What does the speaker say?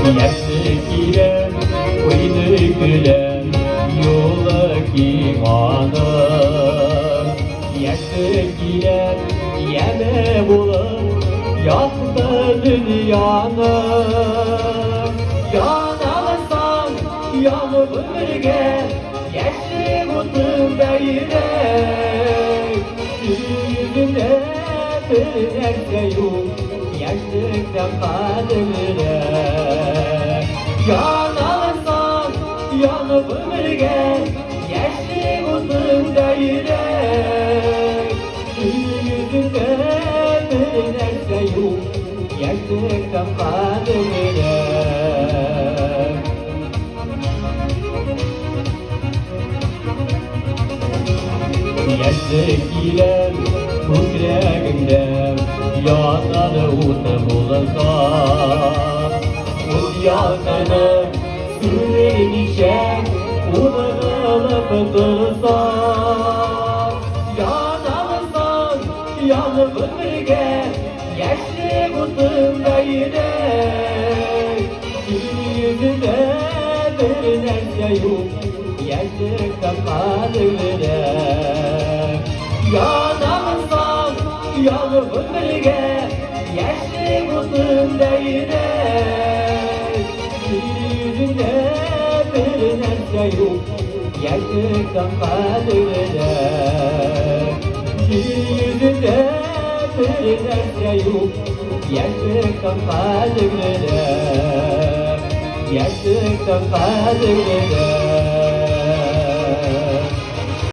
Yaşlı giren, kuyunu gülen, yola imanım. Yaşlı giren, yeme bulur, yaktı dünyanı. Can alırsan, yanı birge, yaşlı kutun beyrek. Yüzünde bir nerede yok, yaşlıktan kadırır. Can alırsan yanıp birge, yaşlı kutun değirek. Yüzünde bir nerede yok, yaşlıktan kadırır. Yaşlı giren yüreğimde yanar uta bulasa. Uz yakını sürünüşe uğralıp dursa. Yanarsan yanıp birge, yaşlı kutun değirek. Yüzünde bir nerede yok, yaşlıktan kadırır. Yanarsan yanıp birge, yaşlı kutun değirek. Yüzünde bir nerede yok, yaşlıktan kadırır. Yüzünde bir nerede yok, yaşlıktan kadırır. Yaşlıktan kadırır.